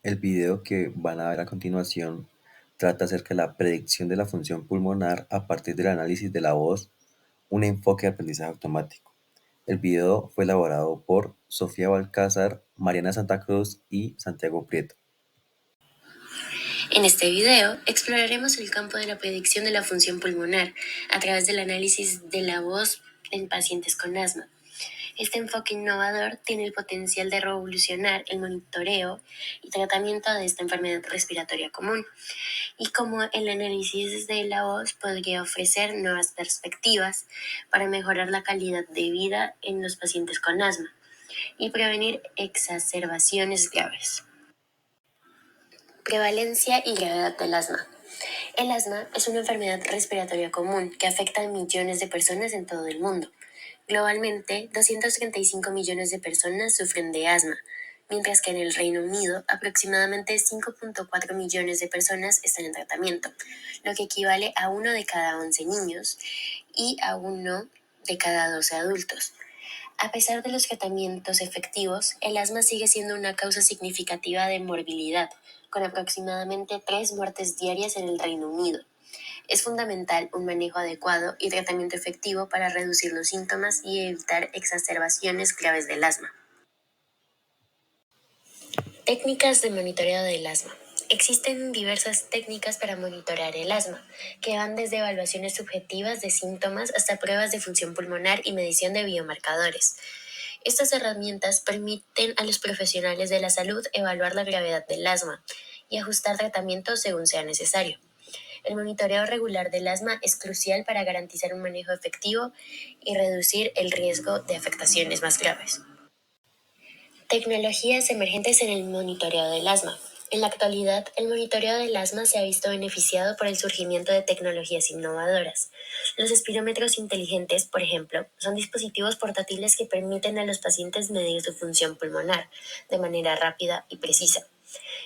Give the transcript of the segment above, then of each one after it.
El video que van a ver a continuación trata acerca de la predicción de la función pulmonar a partir del análisis de la voz, un enfoque de aprendizaje automático. El video fue elaborado por Sofía Balcázar, Mariana Santa Cruz y Santiago Prieto. En este video exploraremos el campo de la predicción de la función pulmonar a través del análisis de la voz en pacientes con asma. Este enfoque innovador tiene el potencial de revolucionar el monitoreo y tratamiento de esta enfermedad respiratoria común, y cómo el análisis de la voz podría ofrecer nuevas perspectivas para mejorar la calidad de vida en los pacientes con asma y prevenir exacerbaciones graves. Prevalencia y gravedad del asma. El asma es una enfermedad respiratoria común que afecta a millones de personas en todo el mundo. Globalmente, 235 millones de personas sufren de asma, mientras que en el Reino Unido aproximadamente 5.4 millones de personas están en tratamiento, lo que equivale a 1 de cada 11 niños y a 1 de cada 12 adultos. A pesar de los tratamientos efectivos, el asma sigue siendo una causa significativa de morbilidad, con aproximadamente 3 muertes diarias en el Reino Unido. Es fundamental un manejo adecuado y tratamiento efectivo para reducir los síntomas y evitar exacerbaciones graves del asma. Técnicas de monitoreo del asma. Existen diversas técnicas para monitorear el asma, que van desde evaluaciones subjetivas de síntomas hasta pruebas de función pulmonar y medición de biomarcadores. Estas herramientas permiten a los profesionales de la salud evaluar la gravedad del asma y ajustar tratamientos según sea necesario. El monitoreo regular del asma es crucial para garantizar un manejo efectivo y reducir el riesgo de afectaciones más graves. Tecnologías emergentes en el monitoreo del asma. En la actualidad, el monitoreo del asma se ha visto beneficiado por el surgimiento de tecnologías innovadoras. Los espirómetros inteligentes, por ejemplo, son dispositivos portátiles que permiten a los pacientes medir su función pulmonar de manera rápida y precisa.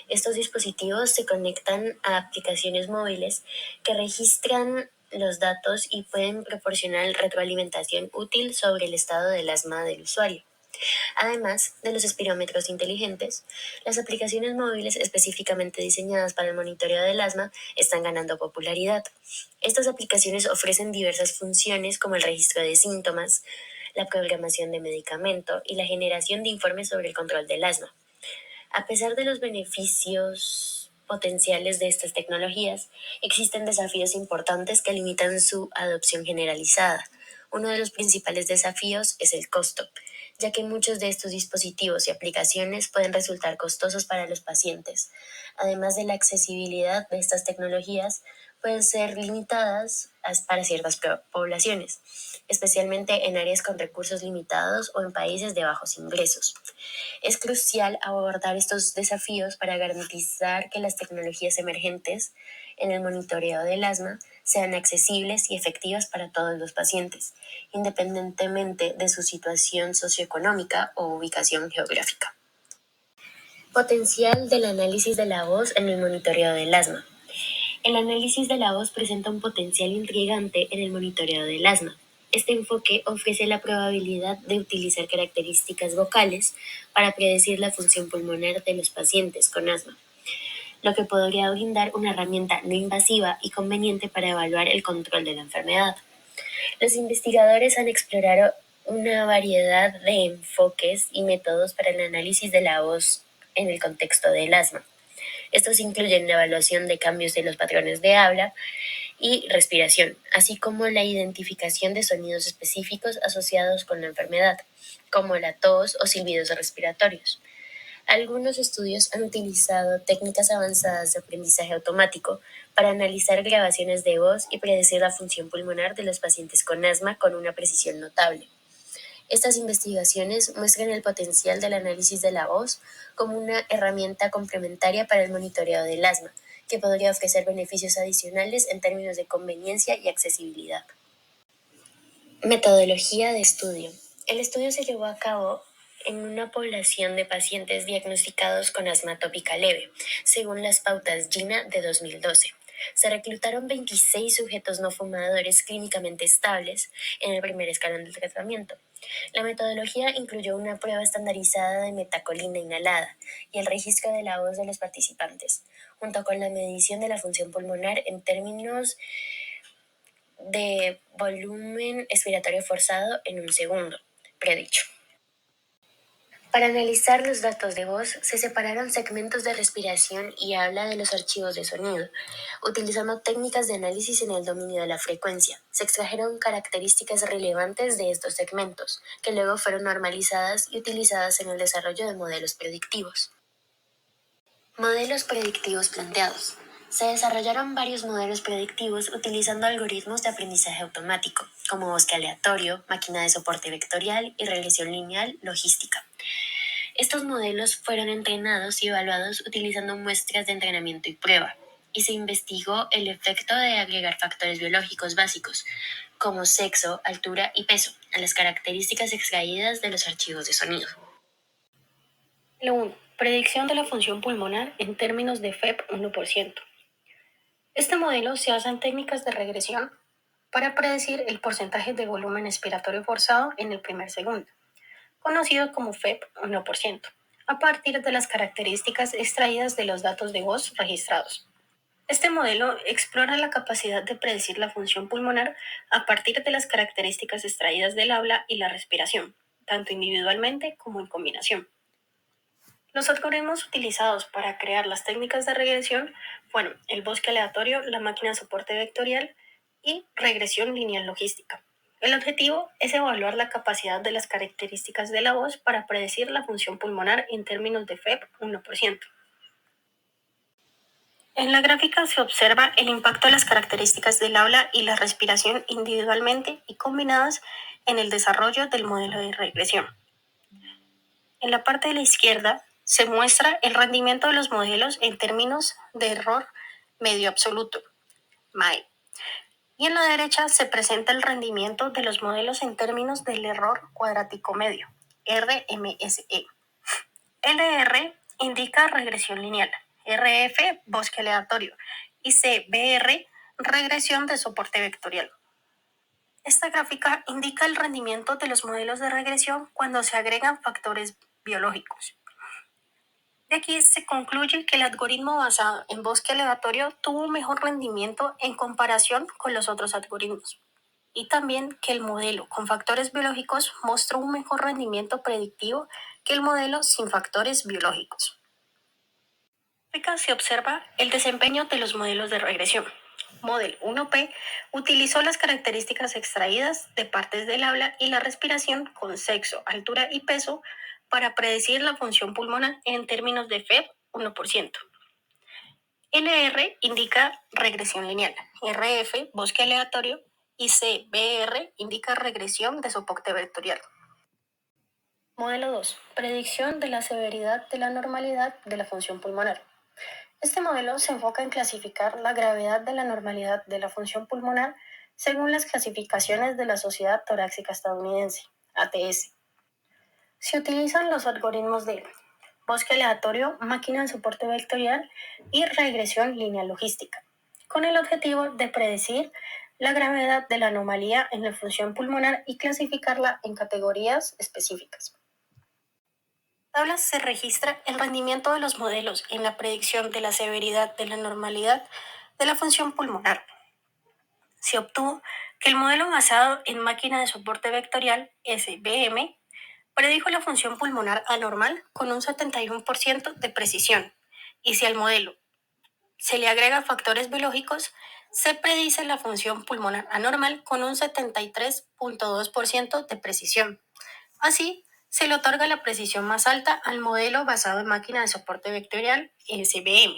Estos dispositivos se conectan a aplicaciones móviles que registran los datos y pueden proporcionar retroalimentación útil sobre el estado del asma del usuario. Además de los espirómetros inteligentes, las aplicaciones móviles específicamente diseñadas para el monitoreo del asma están ganando popularidad. Estas aplicaciones ofrecen diversas funciones como el registro de síntomas, la programación de medicamento y la generación de informes sobre el control del asma. A pesar de los beneficios potenciales de estas tecnologías, existen desafíos importantes que limitan su adopción generalizada. Uno de los principales desafíos es el costo, ya que muchos de estos dispositivos y aplicaciones pueden resultar costosos para los pacientes. Además de la accesibilidad de estas tecnologías, pueden ser limitadas para ciertas poblaciones, especialmente en áreas con recursos limitados o en países de bajos ingresos. Es crucial abordar estos desafíos para garantizar que las tecnologías emergentes en el monitoreo del asma sean accesibles y efectivas para todos los pacientes, independientemente de su situación socioeconómica o ubicación geográfica. Potencial del análisis de la voz en el monitoreo del asma. El análisis de la voz presenta un potencial intrigante en el monitoreo del asma. Este enfoque ofrece la probabilidad de utilizar características vocales para predecir la función pulmonar de los pacientes con asma, lo que podría brindar una herramienta no invasiva y conveniente para evaluar el control de la enfermedad. Los investigadores han explorado una variedad de enfoques y métodos para el análisis de la voz en el contexto del asma. Estos incluyen la evaluación de cambios de los patrones de habla y respiración, así como la identificación de sonidos específicos asociados con la enfermedad, como la tos o silbidos respiratorios. Algunos estudios han utilizado técnicas avanzadas de aprendizaje automático para analizar grabaciones de voz y predecir la función pulmonar de los pacientes con asma con una precisión notable. Estas investigaciones muestran el potencial del análisis de la voz como una herramienta complementaria para el monitoreo del asma, que podría ofrecer beneficios adicionales en términos de conveniencia y accesibilidad. Metodología de estudio. El estudio se llevó a cabo en una población de pacientes diagnosticados con asma atópica leve, según las pautas GINA de 2012. Se reclutaron 26 sujetos no fumadores clínicamente estables en el primer escalón del tratamiento, La metodología incluyó una prueba estandarizada de metacolina inhalada y el registro de la voz de los participantes, junto con la medición de la función pulmonar en términos de volumen expiratorio forzado en un segundo, predicho. Para analizar los datos de voz, se separaron segmentos de respiración y habla de los archivos de sonido. Utilizando técnicas de análisis en el dominio de la frecuencia, se extrajeron características relevantes de estos segmentos, que luego fueron normalizadas y utilizadas en el desarrollo de modelos predictivos. Modelos predictivos planteados. Se desarrollaron varios modelos predictivos utilizando algoritmos de aprendizaje automático, como bosque aleatorio, máquina de soporte vectorial y regresión lineal logística. Estos modelos fueron entrenados y evaluados utilizando muestras de entrenamiento y prueba, y se investigó el efecto de agregar factores biológicos básicos, como sexo, altura y peso, a las características extraídas de los archivos de sonido. Lo 1. Predicción de la función pulmonar en términos de FEP 1%. Este modelo se basa en técnicas de regresión para predecir el porcentaje de volumen expiratorio forzado en el primer segundo, conocido como FEP 1%, a partir de las características extraídas de los datos de voz registrados. Este modelo explora la capacidad de predecir la función pulmonar a partir de las características extraídas del habla y la respiración, tanto individualmente como en combinación. Los algoritmos utilizados para crear las técnicas de regresión fueron el bosque aleatorio, la máquina de soporte vectorial y regresión lineal logística. El objetivo es evaluar la capacidad de las características de la voz para predecir la función pulmonar en términos de FEP 1%. En la gráfica se observa el impacto de las características del habla y la respiración individualmente y combinadas en el desarrollo del modelo de regresión. En la parte de la izquierda se muestra el rendimiento de los modelos en términos de error medio absoluto, MAE. Y en la derecha se presenta el rendimiento de los modelos en términos del error cuadrático medio, RMSE. LR indica regresión lineal, RF bosque aleatorio y CBR regresión de soporte vectorial. Esta gráfica indica el rendimiento de los modelos de regresión cuando se agregan factores biológicos. De aquí se concluye que el algoritmo basado en bosque aleatorio tuvo un mejor rendimiento en comparación con los otros algoritmos. Y también que el modelo con factores biológicos mostró un mejor rendimiento predictivo que el modelo sin factores biológicos. Acá se observa el desempeño de los modelos de regresión. Model 1P utilizó las características extraídas de partes del habla y la respiración con sexo, altura y peso para predecir la función pulmonar en términos de FEP 1%. LR indica regresión lineal, RF bosque aleatorio y CBR indica regresión de soporte vectorial. Modelo 2. Predicción de la severidad de la normalidad de la función pulmonar. Este modelo se enfoca en clasificar la gravedad de la normalidad de la función pulmonar según las clasificaciones de la Sociedad Torácica Estadounidense, ATS. Se utilizan los algoritmos de bosque aleatorio, máquina de soporte vectorial y regresión lineal logística, con el objetivo de predecir la gravedad de la anomalía en la función pulmonar y clasificarla en categorías específicas. En tablas se registra el rendimiento de los modelos en la predicción de la severidad de la normalidad de la función pulmonar. Se obtuvo que el modelo basado en máquina de soporte vectorial, SVM, predijo la función pulmonar anormal con un 71% de precisión, y si al modelo se le agrega factores biológicos, se predice la función pulmonar anormal con un 73.2% de precisión. Así, se le otorga la precisión más alta al modelo basado en máquina de soporte vectorial, SVM,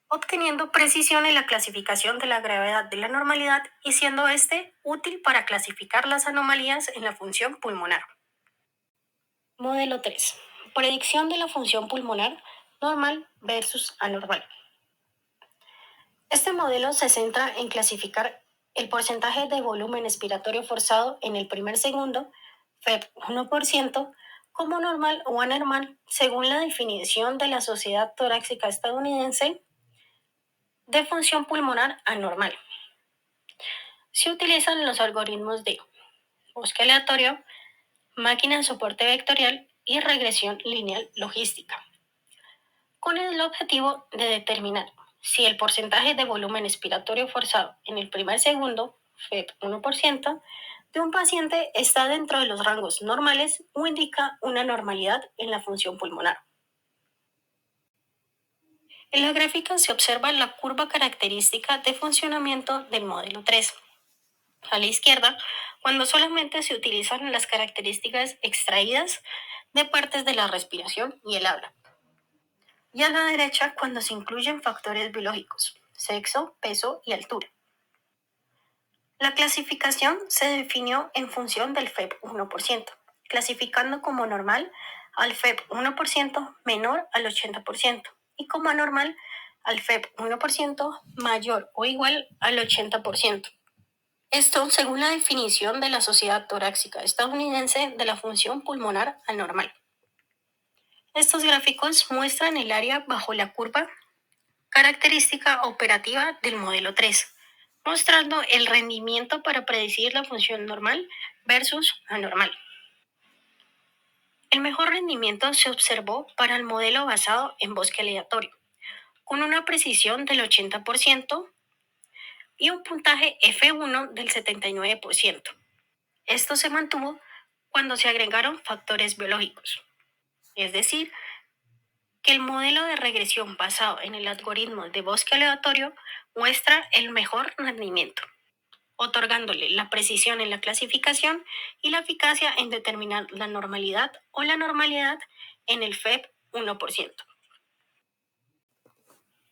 obteniendo precisión en la clasificación de la gravedad de la normalidad y siendo este útil para clasificar las anomalías en la función pulmonar. Modelo 3. Predicción de la función pulmonar normal versus anormal. Este modelo se centra en clasificar el porcentaje de volumen expiratorio forzado en el primer segundo, FEP 1%, como normal o anormal, según la definición de la Sociedad Torácica Estadounidense de función pulmonar anormal. Se utilizan los algoritmos de bosque aleatorio, máquina de soporte vectorial y regresión lineal logística, con el objetivo de determinar si el porcentaje de volumen expiratorio forzado en el primer segundo, FEP 1%, de un paciente está dentro de los rangos normales o indica una normalidad en la función pulmonar. En la gráfica se observa la curva característica de funcionamiento del modelo 3. A la izquierda, cuando solamente se utilizan las características extraídas de partes de la respiración y el habla. Y a la derecha, cuando se incluyen factores biológicos, sexo, peso y altura. La clasificación se definió en función del FEP 1%, clasificando como normal al FEP 1% menor al 80% y como anormal al FEP 1% mayor o igual al 80%. Esto según la definición de la Sociedad Torácica Estadounidense de la función pulmonar anormal. Estos gráficos muestran el área bajo la curva característica operativa del modelo 3, mostrando el rendimiento para predecir la función normal versus anormal. El mejor rendimiento se observó para el modelo basado en bosque aleatorio, con una precisión del 80% y un puntaje F1 del 79%. Esto se mantuvo cuando se agregaron factores biológicos, es decir, que el modelo de regresión basado en el algoritmo de bosque aleatorio muestra el mejor rendimiento, otorgándole la precisión en la clasificación y la eficacia en determinar la normalidad o la normalidad en el FEP 1%.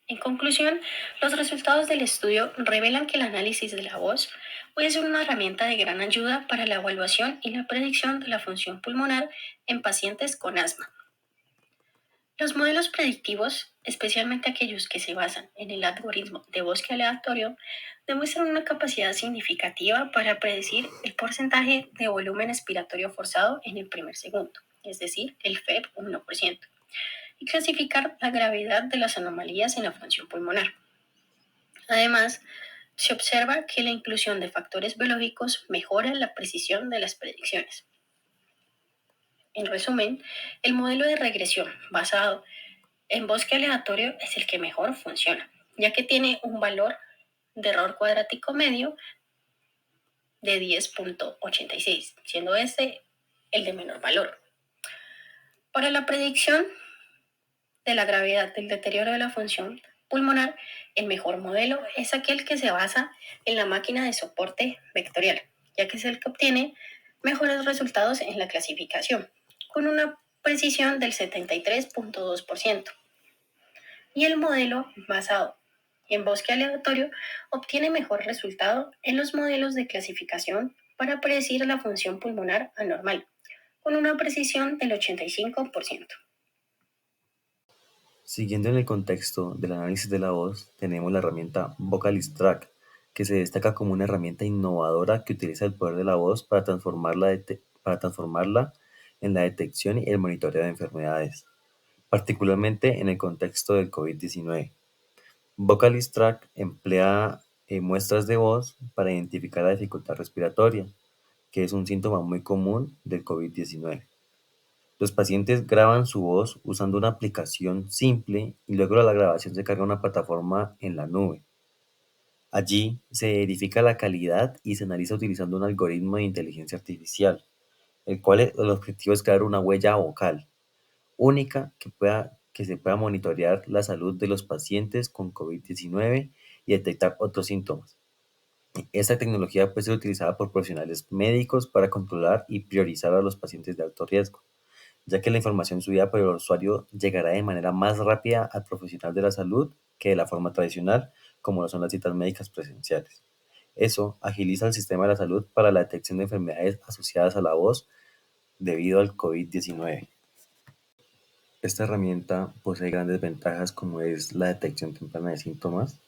En conclusión, los resultados del estudio revelan que el análisis de la voz puede ser una herramienta de gran ayuda para la evaluación y la predicción de la función pulmonar en pacientes con asma. Los modelos predictivos, especialmente aquellos que se basan en el algoritmo de bosque aleatorio, demuestran una capacidad significativa para predecir el porcentaje de volumen expiratorio forzado en el primer segundo, es decir, el FEP 1%, y clasificar la gravedad de las anomalías en la función pulmonar. Además, se observa que la inclusión de factores biológicos mejora la precisión de las predicciones. En resumen, el modelo de regresión basado en bosque aleatorio es el que mejor funciona, ya que tiene un valor de error cuadrático medio de 10.86, siendo este el de menor valor. Para la predicción de la gravedad del deterioro de la función pulmonar, el mejor modelo es aquel que se basa en la máquina de soporte vectorial, ya que es el que obtiene mejores resultados en la clasificación, con una precisión del 73.2%. Y el modelo basado en bosque aleatorio obtiene mejor resultado en los modelos de clasificación para predecir la función pulmonar anormal, con una precisión del 85%. Siguiendo en el contexto del análisis de la voz, tenemos la herramienta Vocalist Track, que se destaca como una herramienta innovadora que utiliza el poder de la voz para transformarla en la detección y el monitoreo de enfermedades, particularmente en el contexto del COVID-19. Vocalist Track emplea muestras de voz para identificar la dificultad respiratoria, que es un síntoma muy común del COVID-19. Los pacientes graban su voz usando una aplicación simple y luego la grabación se carga a una plataforma en la nube. Allí se verifica la calidad y se analiza utilizando un algoritmo de inteligencia artificial, el objetivo es crear una huella vocal única que se pueda monitorear la salud de los pacientes con COVID-19 y detectar otros síntomas. Esta tecnología puede ser utilizada por profesionales médicos para controlar y priorizar a los pacientes de alto riesgo, ya que la información subida por el usuario llegará de manera más rápida al profesional de la salud que de la forma tradicional, como lo son las citas médicas presenciales. Eso agiliza el sistema de la salud para la detección de enfermedades asociadas a la voz debido al COVID-19. Esta herramienta posee grandes ventajas como es la detección temprana de síntomas,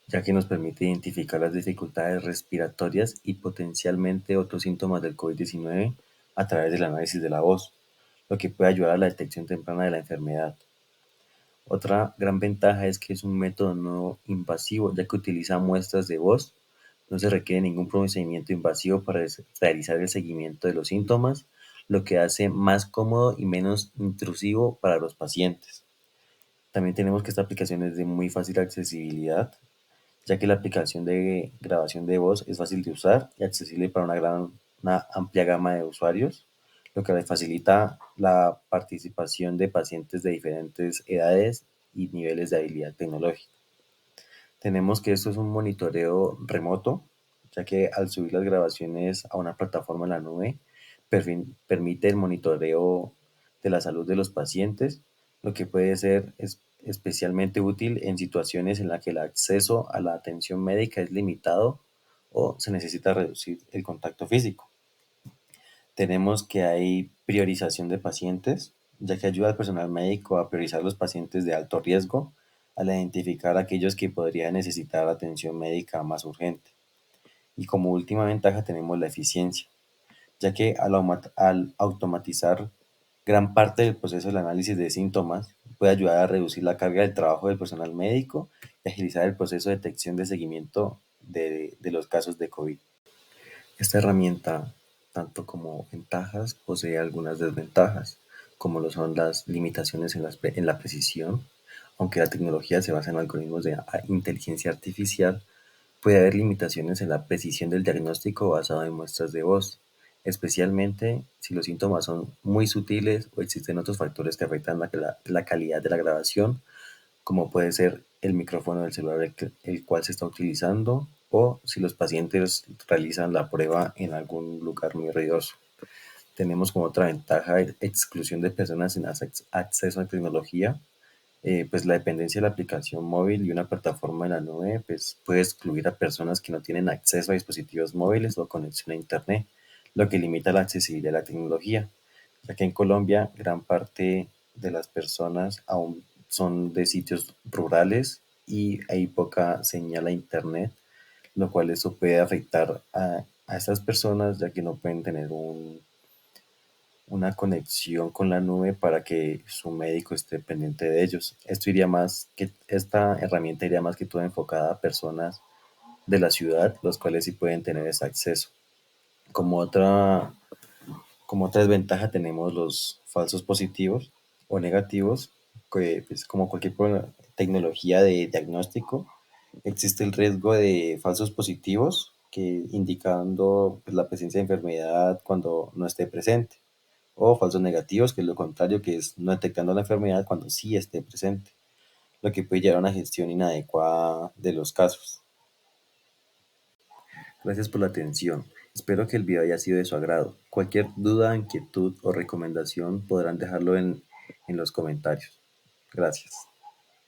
ya que nos permite identificar las dificultades respiratorias y potencialmente otros síntomas del COVID-19 a través del análisis de la voz, lo que puede ayudar a la detección temprana de la enfermedad. Otra gran ventaja es que es un método no invasivo, ya que utiliza muestras de voz No se requiere ningún procedimiento invasivo para realizar el seguimiento de los síntomas, lo que hace más cómodo y menos intrusivo para los pacientes. También tenemos que esta aplicación es de muy fácil accesibilidad, ya que la aplicación de grabación de voz es fácil de usar y accesible para una amplia gama de usuarios, lo que le facilita la participación de pacientes de diferentes edades y niveles de habilidad tecnológica. Tenemos que esto es un monitoreo remoto, ya que al subir las grabaciones a una plataforma en la nube, permite el monitoreo de la salud de los pacientes, lo que puede ser especialmente útil en situaciones en las que el acceso a la atención médica es limitado o se necesita reducir el contacto físico. Tenemos que hay priorización de pacientes, ya que ayuda al personal médico a priorizar los pacientes de alto riesgo al identificar aquellos que podrían necesitar atención médica más urgente. Y como última ventaja tenemos la eficiencia, ya que al automatizar gran parte del proceso del análisis de síntomas, puede ayudar a reducir la carga del trabajo del personal médico y agilizar el proceso de detección de seguimiento de los casos de COVID. Esta herramienta, tanto como ventajas, posee algunas desventajas, como lo son las limitaciones en la precisión. Aunque la tecnología se basa en algoritmos de inteligencia artificial, puede haber limitaciones en la precisión del diagnóstico basado en muestras de voz, especialmente si los síntomas son muy sutiles o existen otros factores que afectan la calidad de la grabación, como puede ser el micrófono del celular el cual se está utilizando o si los pacientes realizan la prueba en algún lugar muy ruidoso. Tenemos como otra ventaja exclusión de personas sin acceso a tecnología. Pues la dependencia de la aplicación móvil y una plataforma en la nube pues puede excluir a personas que no tienen acceso a dispositivos móviles o conexión a internet, lo que limita la accesibilidad a la tecnología, ya que en Colombia gran parte de las personas aún son de sitios rurales y hay poca señal a internet, lo cual eso puede afectar a estas personas ya que no pueden tener una conexión con la nube para que su médico esté pendiente de ellos. Esta herramienta iría más que todo enfocada a personas de la ciudad, los cuales sí pueden tener ese acceso. Como otra, como otra desventaja tenemos los falsos positivos o negativos, que pues, como cualquier tecnología de diagnóstico, existe el riesgo de falsos positivos, que indicando pues, la presencia de enfermedad cuando no esté presente, o falsos negativos, que es lo contrario, que es no detectando la enfermedad cuando sí esté presente, lo que puede llevar a una gestión inadecuada de los casos. Gracias por la atención. Espero que el video haya sido de su agrado. Cualquier duda, inquietud o recomendación podrán dejarlo en los comentarios. Gracias.